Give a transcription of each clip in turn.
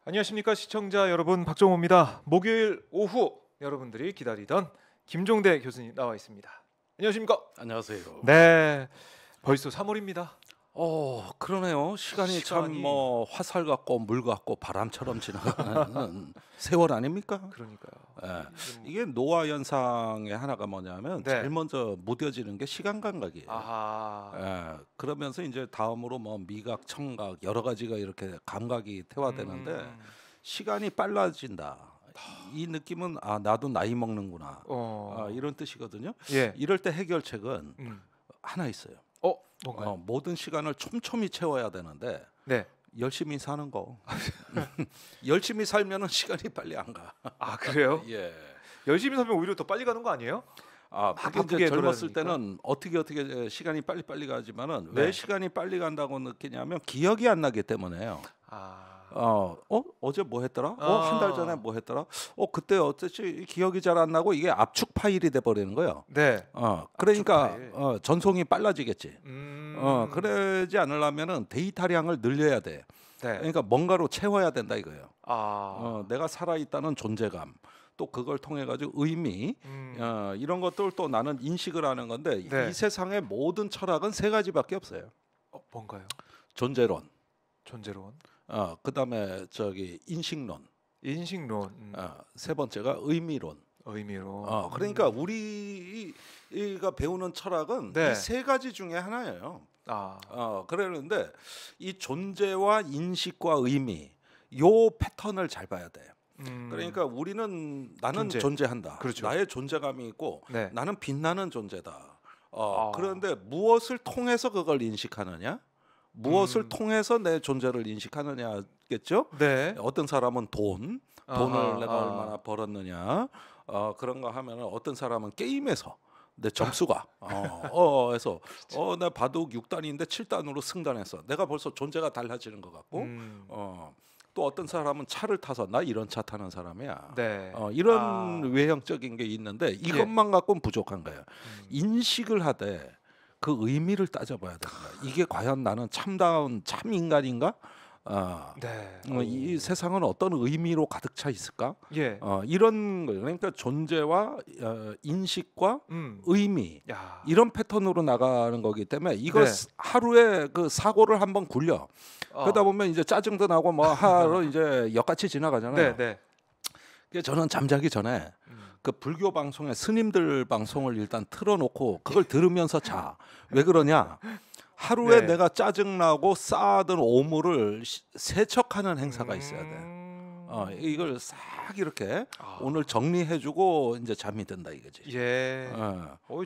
안녕하십니까 시청자 여러분, 박정호입니다. 목요일 오후 여러분들이 기다리던 김종대 교수님 나와 있습니다. 안녕하십니까? 안녕하세요. 네, 벌써 3월입니다. 그러네요. 시간이 참 시간이- 뭐 화살 같고 물 같고 바람처럼 지나가는 세월 아닙니까? 그러니까요. 예. 이게 노화 현상의 하나가 뭐냐면 네. 제일 먼저 무뎌지는 게 시간 감각이에요. 아하. 그러면서 이제 다음으로 뭐 미각, 청각 여러 가지가 이렇게 감각이 퇴화되는데 시간이 빨라진다. 이 느낌은 나도 나이 먹는구나. 이런 뜻이거든요. 예. 이럴 때 해결책은 음. 하나 있어요. 뭔가요? 모든 시간을 촘촘히 채워야 되는데 네. 열심히 사는 거. 열심히 살면은 시간이 빨리 안 가. 아 그래요? 예. 열심히 살면 오히려 더 빨리 가는 거 아니에요? 하긴 바쁘게 이제 젊었을 돌아다니니까. 때는 어떻게 시간이 빨리 가지만은 네. 왜 시간이 빨리 간다고 느끼냐면 기억이 안 나기 때문에요. 어제 뭐 했더라? 한 달 전에 뭐 했더라? 그때 어쨌지 기억이 잘 안 나고 이게 압축 파일이 돼 버리는 거예요. 네. 그러니까 파일. 전송이 빨라지겠지. 그러지 않으려면은 데이터량을 늘려야 돼. 네. 그러니까 뭔가로 채워야 된다 이거예요. 내가 살아 있다는 존재감, 또 그걸 통해 가지고 의미, 이런 것들 또 나는 인식을 하는 건데 네. 이 세상의 모든 철학은 세 가지밖에 없어요. 뭔가요? 존재론, 존재론, 그다음에 인식론, 인식론, 세 번째가 의미론. 의미론. 그러니까 우리가 배우는 철학은 네. 이 세 가지 중에 하나예요. 아. 그러는데 이 존재와 인식과 의미 요 패턴을 잘 봐야 돼. 그러니까 나는 존재한다. 그렇죠. 나의 존재감이 있고 네. 나는 빛나는 존재다. 그런데 무엇을 통해서 그걸 인식하느냐? 무엇을 통해서 내 존재를 인식하느냐겠죠? 네. 어떤 사람은 돈을 아하, 내가 얼마나 벌었느냐, 그런 거 하면 어떤 사람은 게임에서 내 점수가 해서 나 바둑 6단인데 7단으로 승단했어. 내가 벌써 존재가 달라지는 것 같고 또 어떤 사람은 차를 타서 나 이런 차 타는 사람이야. 네. 이런 외형적인 게 있는데 이것만 갖고는 부족한 거예요. 인식을 하되 그 의미를 따져봐야 된다. 이게 과연 나는 참다운 참 인간인가? 네. 이 세상은 어떤 의미로 가득 차 있을까? 예. 이런 거예요. 그러니까 존재와 인식과 의미 야. 이런 패턴으로 나가는 거기 때문에 이거 네. 하루에 그 사고를 한번 굴려. 그러다 보면 이제 짜증도 나고 뭐 하루 이제 역같이 지나가잖아요. 네. 그래서 저는 잠자기 전에 그 불교 방송에 스님들 방송을 일단 틀어놓고 그걸 들으면서 자. 왜 그러냐? 하루에 네. 내가 짜증나고 쌓아둔 오물을 세척하는 행사가 있어야 돼. 이걸 싹 이렇게 오늘 정리해주고 이제 잠이 든다 이거지. 예.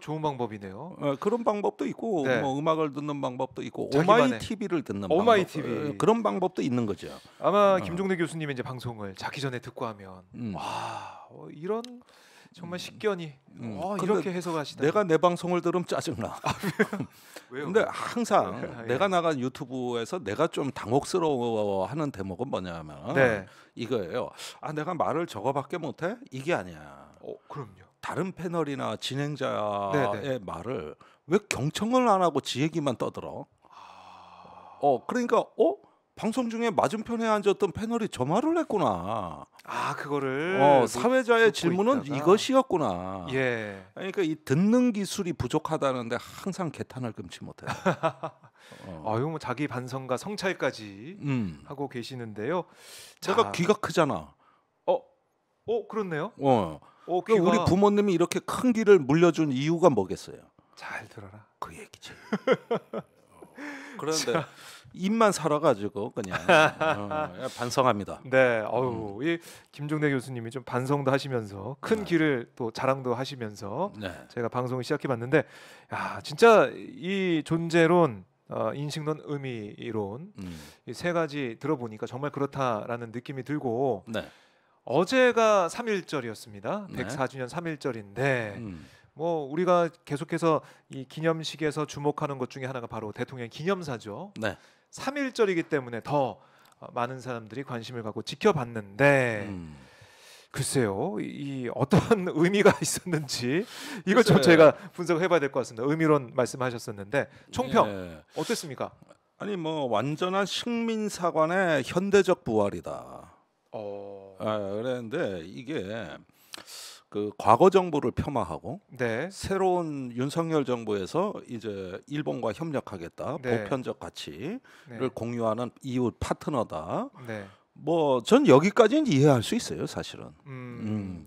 좋은 방법이네요. 그런 방법도 있고 네. 뭐 음악을 듣는 방법도 있고 자기만의. 오마이 TV를 듣는 오마이 방법, TV. 그런 방법도 있는 거죠. 아마 김종대 교수님의 이제 방송을 자기 전에 듣고 하면 이런 정말 식견이 근데 이렇게 해석하시다. 내가 내 방송을 들으면 짜증나. 왜요? 근데 항상 예. 내가 나간 유튜브에서 내가 좀 당혹스러워하는 대목은 뭐냐면 네. 이거예요. 내가 말을 저거밖에 못해? 이게 아니야. 그럼요. 다른 패널이나 진행자의 네네. 말을 왜 경청을 안 하고 지 얘기만 떠들어? 그러니까 방송 중에 맞은편에 앉았던 패널이 저 말을 했구나. 그거를 사회자의 듣고 질문은 있다가. 이것이었구나. 예. 그러니까 이 듣는 기술이 부족하다는데 항상 개탄을 금치 못해. 이거 뭐 자기 반성과 성찰까지 하고 계시는데요. 제가 귀가 크잖아. 그렇네요. 그러니까 우리 부모님이 이렇게 큰 귀를 물려준 이유가 뭐겠어요? 잘 들어라. 그 얘기지. 그런데 입만 살아가지고 그냥 반성합니다. 네, 이 김종대 교수님이 좀 반성도 하시면서 큰 귀를 또 자랑도 하시면서 네. 제가 방송을 시작해봤는데, 진짜 이 존재론, 인식론, 의미론 이 세 가지 들어보니까 정말 그렇다라는 느낌이 들고, 네. 어제가 3.1절이었습니다. 네. 104주년 3.1절인데 뭐 우리가 계속해서 이 기념식에서 주목하는 것 중에 하나가 바로 대통령 기념사죠. 네. 3.1절이기 때문에 더 많은 사람들이 관심을 갖고 지켜봤는데 글쎄요, 이 어떤 의미가 있었는지 이걸 좀 글쎄. 제가 분석해봐야 될 것 같습니다. 의미론 말씀하셨었는데 총평 예. 어땠습니까? 아니 뭐 완전한 식민사관의 현대적 부활이다. 그랬는데 이게 그 과거 정부를 폄하하고 네. 새로운 윤석열 정부에서 이제 일본과 협력하겠다, 네. 보편적 가치를 네. 공유하는 이웃 파트너다. 네. 뭐 전 여기까지는 이해할 수 있어요, 사실은. 음.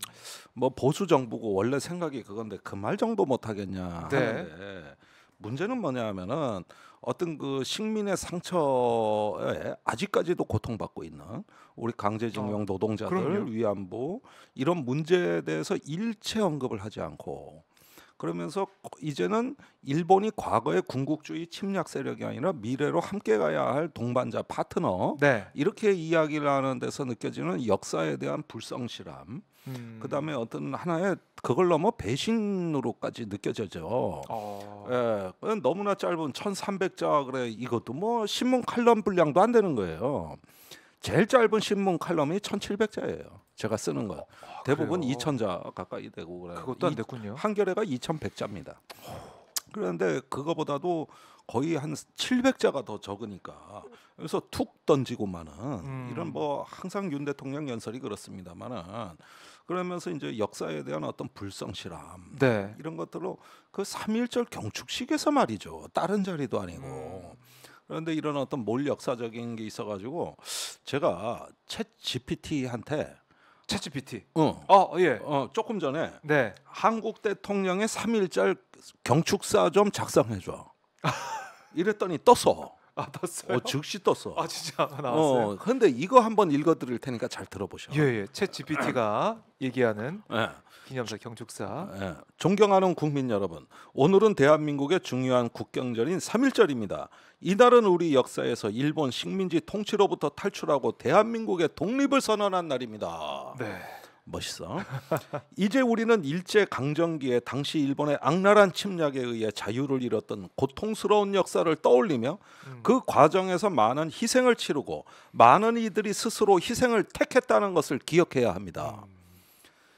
뭐 보수 정부고 원래 생각이 그건데 그 말 정도 못 하겠냐 네. 하는데 문제는 뭐냐면은 어떤 그 식민의 상처에 아직까지도 고통받고 있는 우리 강제징용 노동자들 그럼요. 위안부 이런 문제에 대해서 일체 언급을 하지 않고 그러면서 이제는 일본이 과거의 군국주의 침략 세력이 아니라 미래로 함께 가야 할 동반자 파트너 네. 이렇게 이야기를 하는 데서 느껴지는 역사에 대한 불성실함 그다음에 음. 어떤 하나의 그걸 넘어 배신으로까지 느껴져죠. 예, 그건 너무나 짧은 1,300자 그래 이것도 뭐 신문 칼럼 분량도 안 되는 거예요. 제일 짧은 신문 칼럼이 1,700자예요. 제가 쓰는 거. 대부분 그래요? 2,000자 가까이 되고 그래요. 그것도 안 됐군요. 한겨레가 2,100자입니다. 그런데 그거보다도 거의 한 700자가 더 적으니까 그래서 툭 던지고 마는 이런 뭐 항상 윤 대통령 연설이 그렇습니다만은 그러면서 이제 역사에 대한 어떤 불성실함 네. 이런 것들로 그 3.1절 경축식에서 말이죠. 다른 자리도 아니고 그런데 이런 어떤 몰 역사적인 게 있어가지고 제가 챗 GPT한테 챗GPT. 예. 조금 전에 네. 한국 대통령의 3.1절 경축사 좀 작성해줘. 이랬더니 떴어. 떴어요? 즉시 떴어. 진짜 나왔어요? 근데 이거 한번 읽어드릴 테니까 잘 들어보셔. 예. 챗GPT가 얘기하는 예. 기념사 경축사. 예. 존경하는 국민 여러분, 오늘은 대한민국의 중요한 국경절인 3.1절입니다. 이날은 우리 역사에서 일본 식민지 통치로부터 탈출하고 대한민국의 독립을 선언한 날입니다. 네. 멋있어. 이제 우리는 일제 강점기에 당시 일본의 악랄한 침략에 의해 자유를 잃었던 고통스러운 역사를 떠올리며 그 과정에서 많은 희생을 치르고 많은 이들이 스스로 희생을 택했다는 것을 기억해야 합니다.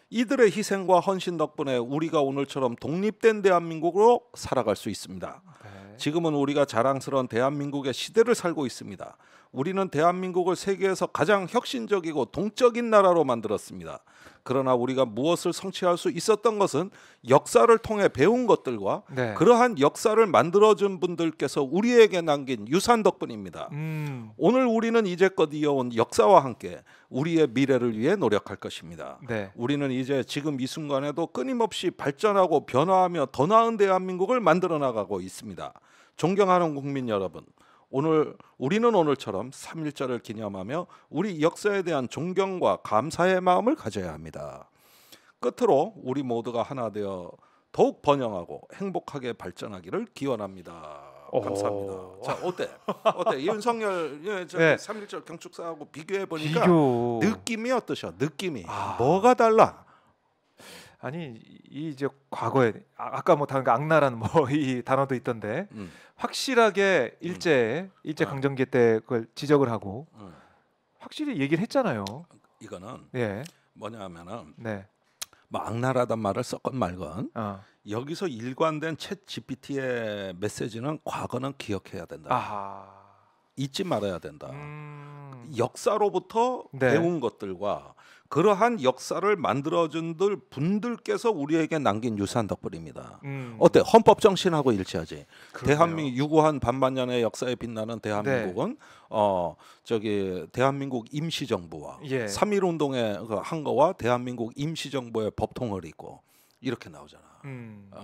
이들의 희생과 헌신 덕분에 우리가 오늘처럼 독립된 대한민국으로 살아갈 수 있습니다. 네. 지금은 우리가 자랑스러운 대한민국의 시대를 살고 있습니다. 우리는 대한민국을 세계에서 가장 혁신적이고 동적인 나라로 만들었습니다. 그러나 우리가 무엇을 성취할 수 있었던 것은 역사를 통해 배운 것들과 네. 그러한 역사를 만들어준 분들께서 우리에게 남긴 유산 덕분입니다. 오늘 우리는 이제껏 이어온 역사와 함께 우리의 미래를 위해 노력할 것입니다. 네. 우리는 이제 지금 이 순간에도 끊임없이 발전하고 변화하며 더 나은 대한민국을 만들어 나가고 있습니다. 존경하는 국민 여러분, 우리는 오늘처럼 3.1절을 기념하며 우리 역사에 대한 존경과 감사의 마음을 가져야 합니다. 끝으로 우리 모두가 하나 되어 더욱 번영하고 행복하게 발전하기를 기원합니다. 감사합니다. 자, 어때? 윤석열 네. 3.1절 경축사하고 비교해 보니까 비교. 느낌이 어떠셔? 느낌이 뭐가 달라? 아니 이 이제 과거에 아까 뭐 당연히 악랄한 뭐 이 단어도 있던데 확실하게 일제 강점기 때 그걸 지적을 하고 확실히 얘기를 했잖아요. 이거는 예. 뭐냐면은 네. 뭐 악랄하단 말을 썼건 말건 여기서 일관된 챗 GPT의 메시지는 과거는 기억해야 된다. 아하. 잊지 말아야 된다. 역사로부터 네. 배운 것들과 그러한 역사를 만들어준 분들께서 우리에게 남긴 유산 덕분입니다. 어때? 헌법 정신하고 일치하지. 그러네요. 대한민국 유구한 반만년의 역사에 빛나는 대한민국은 대한민국 임시정부와 예. 3.1 운동에 한 거와 대한민국 임시정부의 법통을 잇고 이렇게 나오잖아.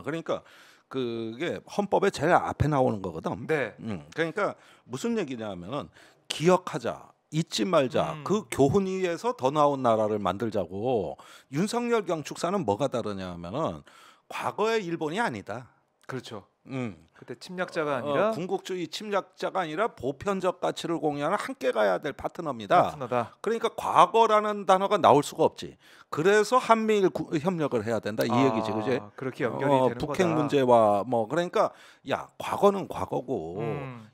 그러니까 그게 헌법의 제일 앞에 나오는 거거든. 네. 그러니까 무슨 얘기냐면은 기억하자. 잊지 말자. 그 교훈 위에서 더 나은 나라를 만들자고. 윤석열 경축사는 뭐가 다르냐 하면은 과거의 일본이 아니다. 그렇죠. 그때 침략자가 아니라 군국주의 침략자가 아니라 보편적 가치를 공유하는 함께 가야 될 파트너입니다. 파트너다. 그러니까 과거라는 단어가 나올 수가 없지. 그래서 한미일 협력을 해야 된다 이 얘기지, 그지? 그렇게 연결이 되는 북핵 거다. 문제와 뭐 그러니까 야 과거는 과거고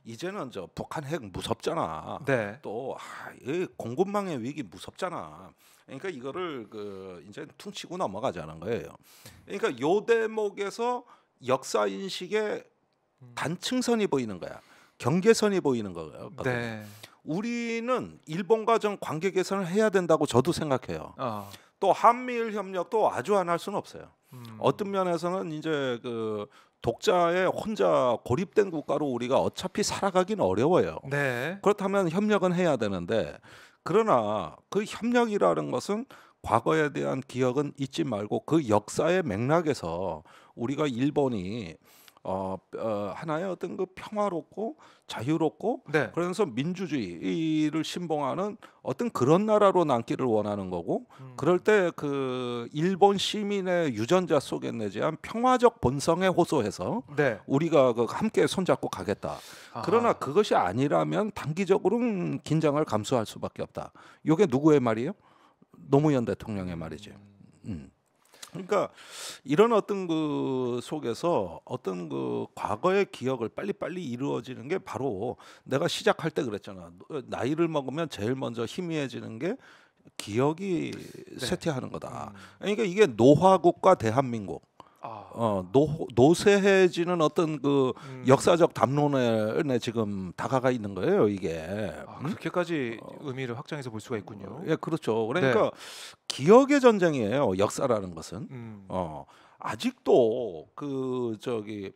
이제는 저 북한 핵 무섭잖아. 네. 또 이 공급망의 위기 무섭잖아. 그러니까 이거를 이제 퉁치고 넘어가자는 거예요. 그러니까 요 대목에서 역사 인식의 단층선이 보이는 거야. 경계선이 보이는 거예요. 네. 우리는 일본과 좀 관계 개선을 해야 된다고 저도 생각해요. 또 한미일 협력도 아주 안 할 수는 없어요. 어떤 면에서는 이제 그 독자에 혼자 고립된 국가로 우리가 어차피 살아가긴 어려워요. 네. 그렇다면 협력은 해야 되는데, 그러나 그 협력이라는 것은 과거에 대한 기억은 잊지 말고 그 역사의 맥락에서 우리가 일본이 하나의 어떤 그 평화롭고 자유롭고 네. 그러면서 민주주의를 신봉하는 어떤 그런 나라로 남기를 원하는 거고, 그럴 때 그 일본 시민의 유전자 속에 내재한 평화적 본성에 호소해서 네. 우리가 그 함께 손잡고 가겠다. 그러나 그것이 아니라면 단기적으로는 긴장을 감수할 수밖에 없다. 이게 누구의 말이에요? 노무현 대통령의 말이지. 그러니까 이런 어떤 그 속에서 어떤 그 과거의 기억을 빨리빨리 이루어지는 게 바로 내가 시작할 때 그랬잖아. 나이를 먹으면 제일 먼저 희미해지는 게 기억이 쇠퇴하는 거다. 그러니까 이게 노화국가 대한민국. 노쇠해지는 어떤 그 역사적 담론에 지금 다가가 있는 거예요, 이게. 그렇게까지 의미를 확장해서 볼 수가 있군요. 예, 그렇죠. 그러니까 기억의 전쟁이에요, 역사라는 것은. 아직도 그 저기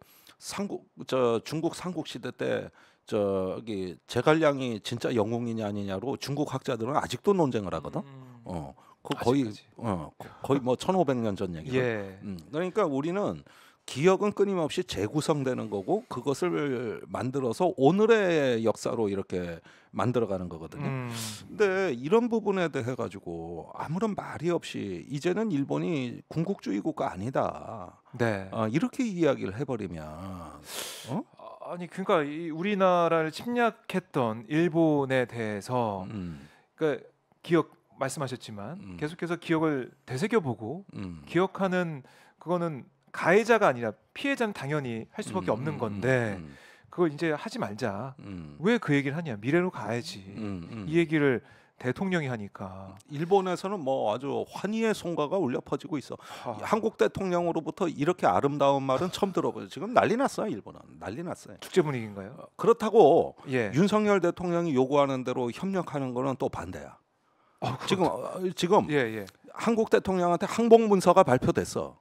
중국 삼국 시대 때 저기 제갈량이 진짜 영웅이냐 아니냐로 중국 학자들은 아직도 논쟁을 하거든. 그 거의 뭐 1500년 전 얘기죠. 그러니까 우리는 기억은 끊임없이 재구성되는 거고 그것을 만들어서 오늘의 역사로 이렇게 만들어가는 거거든요. 근데 이런 부분에 대해 가지고 아무런 말이 없이 이제는 일본이 군국주의 국가 아니다. 이렇게 이야기를 해버리면 아니 그러니까 이 우리나라를 침략했던 일본에 대해서 그러니까 기억 말씀하셨지만 계속해서 기억을 되새겨보고 기억하는 그거는 가해자가 아니라 피해자는 당연히 할 수밖에 없는 건데 그걸 이제 하지 말자. 왜 그 얘기를 하냐? 미래로 가야지. 이 얘기를 대통령이 하니까 일본에서는 뭐 아주 환희의 송가가 울려 퍼지고 있어. 한국 대통령으로부터 이렇게 아름다운 말은 처음 들어보죠. 지금 난리 났어요, 일본은. 난리 났어요. 축제 분위기인가요? 그렇다고 윤석열 대통령이 요구하는 대로 협력하는 거는 또 반대야. 지금 한국 대통령한테 항복 문서가 발표됐어.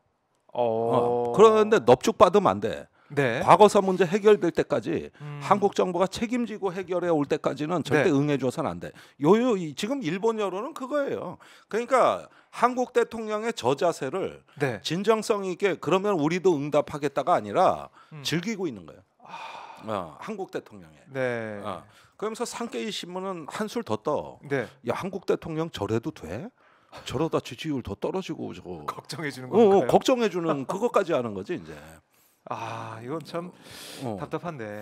그런데 넙죽 받으면 안 돼. 과거사 문제 해결될 때까지 한국 정부가 책임지고 해결해 올 때까지는 절대 응해줘서는 안 돼. 지금 일본 여론은 그거예요. 그러니까 한국 대통령의 저 자세를 진정성 있게 그러면 우리도 응답하겠다가 아니라 즐기고 있는 거예요. 한국 대통령의. 그러면서 산케이 신문은 한술 더 떠. 야, 한국 대통령 저래도 돼? 저러다 지지율 더 떨어지고 저거 걱정해 주는 건가요? 걱정해 주는 그것까지 하는 거지 이제. 이건 참 답답한데.